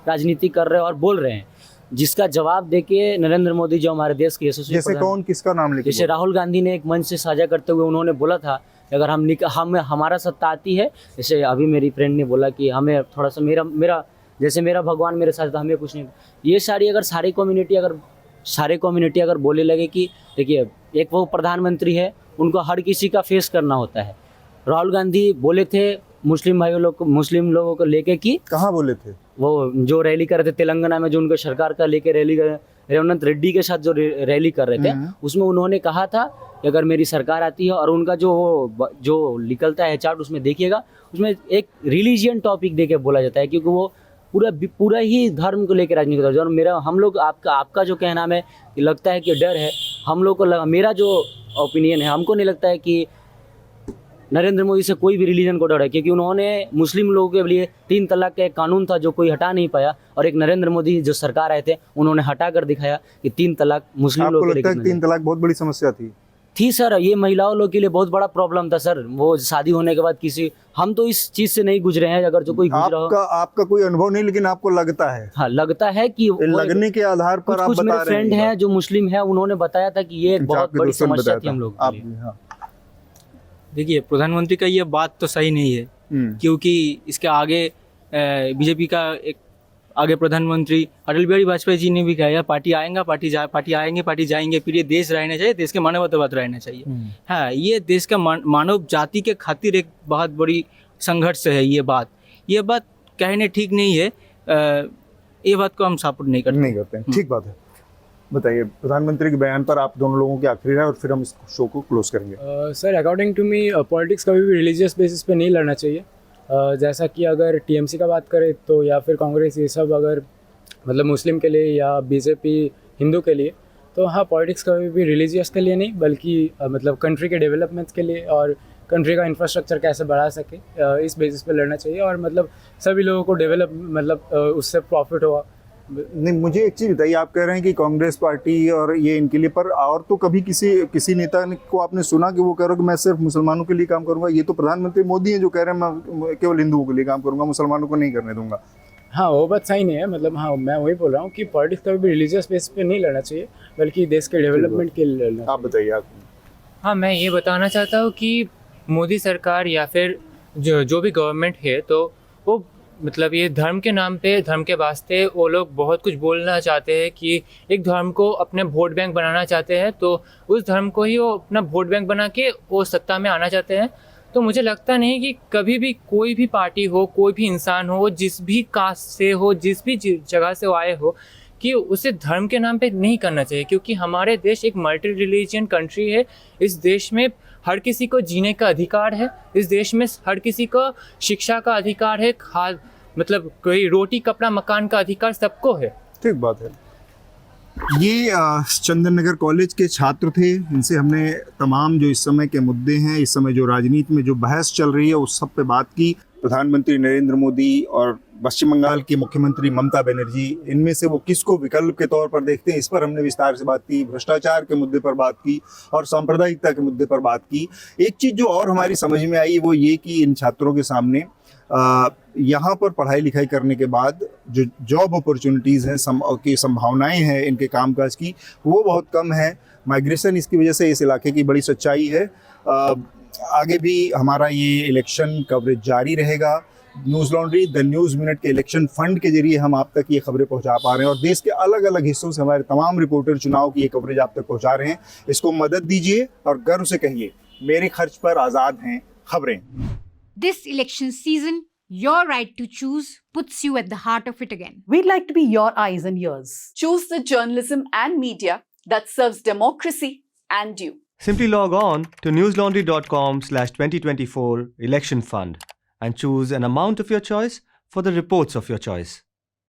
राजनीति कर रहे हैं और बोल रहे हैं, जिसका जवाब देके नरेंद्र मोदी जो हमारे देश के यशस्वी, जैसे कौन, किसका नाम लेके? जैसे राहुल गांधी ने एक मंच से साझा करते हुए उन्होंने बोला था कि अगर हम हमारा सत्ता आती है, जैसे अभी मेरी फ्रेंड ने बोला कि हमें थोड़ा सा मेरा जैसे मेरा भगवान मेरे साथ, हमें कुछ नहीं। ये सारी कम्युनिटी अगर बोले लगे कि देखिए, एक वो प्रधानमंत्री है, उनको हर किसी का फेस करना होता है। राहुल गांधी बोले थे मुस्लिम लोगों को लेके कि, कहाँ बोले थे? वो जो रैली कर रहे थे तेलंगाना में, जो उनके सरकार का लेके रैली कर, रेवंत रेड्डी के साथ जो रैली कर रहे थे, उसमें उन्होंने कहा था कि अगर मेरी सरकार आती है, और उनका जो निकलता है चार्ट, उसमें देखिएगा, उसमें एक रिलीजियन टॉपिक देके बोला जाता है, क्योंकि वो पूरा ही धर्म को लेकर राजनीति करता है। और हम लोग आपका जो कहना है, लगता है कि डर है, हम लोग को मेरा जो ओपिनियन है, हमको नहीं लगता है कि नरेंद्र मोदी से कोई भी रिलीजन को डर है, क्योंकि उन्होंने मुस्लिम लोगों के लिए 3 तलाक का एक कानून था जो कोई हटा नहीं पाया, और एक नरेंद्र मोदी जो सरकार आए थे, उन्होंने हटा कर दिखाया कि 3 तलाक मुस्लिम लोगों के लिए। आपको लगता है 3 तलाक बहुत बड़ी समस्या थी? थी सर, ये महिलाओं लोग के लिए बहुत बड़ा प्रॉब्लम था सर। वो शादी होने के बाद किसी, हम तो इस चीज से नहीं गुजरे हैं, अगर जो कोई गुजरा हो। आपका कोई अनुभव नहीं, लेकिन आपको लगता है? हाँ, लगता है कि लगने के आधार पर आप कुछ बता मेरे रहे फ्रेंड हैं जो मुस्लिम है, उन्होंने बताया था कि ये एक बहुत बड़ी समस्या थी हम लोग के लिए। हाँ। देखिए, प्रधानमंत्री का ये बात तो सही नहीं है, क्योंकि इसके आगे बीजेपी का एक आगे प्रधानमंत्री अटल बिहारी वाजपेयी जी ने भी कहा, पार्टी आएंगे पार्टी जाएंगे, फिर ये देश रहना चाहिए, देश के मानवतावाद रहना चाहिए। हाँ, ये देश का मानव जाति के खातिर एक बहुत बड़ी संघर्ष है। ये बात कहने ठीक नहीं है, ये बात को हम सपोर्ट नहीं करते हैं। ठीक बात है। बताइए, प्रधानमंत्री के बयान पर आप दोनों लोगों की आखिरी राय, और फिर हम इस शो को क्लोज करेंगे। Sir, according to me politics कभी भी रिलीजियस बेसिस पे नहीं लड़ना चाहिए। जैसा कि अगर टीएमसी का बात करें तो, या फिर कांग्रेस, ये सब अगर मतलब मुस्लिम के लिए या बीजेपी हिंदू के लिए, तो हाँ, पॉलिटिक्स कभी भी रिलीजियस के लिए नहीं, बल्कि मतलब कंट्री के डेवलपमेंट के लिए और कंट्री का इंफ्रास्ट्रक्चर कैसे बढ़ा सके, इस बेसिस पे लड़ना चाहिए। और मतलब सभी लोगों को डेवलप, मतलब उससे प्रॉफिट हुआ। नहीं, मुझे एक चीज़ बताइए, आप कह रहे हैं कि कांग्रेस पार्टी और ये इनके लिए, पर और तो कभी किसी नेता को आपने सुना कि वो कह रहा कि मैं सिर्फ मुसलमानों के लिए काम करूंगा? ये तो प्रधानमंत्री मोदी हैं जो कह रहे हैं मैं केवल हिंदुओं के लिए काम करूंगा, मुसलमानों को नहीं करने दूंगा। हाँ, वो बात सही नहीं है। मतलब हाँ, मैं वही बोल रहा हूँ कि पॉलिटिक्स कभी भी रिलीजियस बेस पे नहीं लड़ना चाहिए, बल्कि देश के डेवलपमेंट के लिए लड़ना। आप बताइए। आप? हाँ, मैं ये बताना चाहता हूँ कि मोदी सरकार या फिर जो भी गवर्नमेंट है, तो वो मतलब ये धर्म के नाम पे, धर्म के वास्ते वो लोग बहुत कुछ बोलना चाहते हैं कि एक धर्म को अपने वोट बैंक बनाना चाहते हैं, तो उस धर्म को ही वो अपना वोट बैंक बना के वो सत्ता में आना चाहते हैं। तो मुझे लगता नहीं कि कभी भी कोई भी पार्टी हो, कोई भी इंसान हो, जिस भी कास्ट से हो, जिस भी जगह से वो आए हो, कि उसे धर्म के नाम पे नहीं करना चाहिए, क्योंकि हमारे देश एक मल्टी रिलीजियन कंट्री है। इस देश में हर किसी को जीने का अधिकार है, इस देश में हर किसी को शिक्षा का अधिकार है, मतलब कोई रोटी कपड़ा मकान का अधिकार सबको है। ठीक बात है। ये चंदन नगर कॉलेज के छात्र थे, इनसे हमने तमाम जो इस समय के मुद्दे हैं, इस समय जो राजनीति में जो बहस चल रही है, उस सब पे बात की। प्रधानमंत्री नरेंद्र मोदी और पश्चिम बंगाल की मुख्यमंत्री ममता बनर्जी, इनमें से वो किसको विकल्प के तौर पर देखते हैं, इस पर हमने विस्तार से बात की। भ्रष्टाचार के मुद्दे पर बात की और सांप्रदायिकता के मुद्दे पर बात की। एक चीज़ जो और हमारी समझ में आई वो ये कि इन छात्रों के सामने यहाँ पर पढ़ाई लिखाई करने के बाद जो जॉब अपॉर्चुनिटीज़ हैं, की संभावनाएं हैं इनके कामकाज की, वो बहुत कम है। माइग्रेशन इसकी वजह से इस इलाके की बड़ी सच्चाई है। आगे भी हमारा ये इलेक्शन कवरेज जारी रहेगा। News laundry, the news minute के इलेक्शन फंड के जरिए हम आप तक ये खबरें पहुंचा पा रहे हैं, और देश के अलग अलग हिस्सों से हमारे तमाम रिपोर्टर चुनाव की ये कवरेज आप तक पहुंचा रहे हैं। इसको मदद दीजिए और गर्व से कहिए, मेरे खर्च पर आज़ाद हैं खबरें। This election season, your right to choose puts you at the heart of it again. We'd like to be your eyes and ears. Choose the journalism and media that serves democracy and you. Simply log on to newslaundry.com/2024 election fund and choose an amount of your choice for the reports of your choice.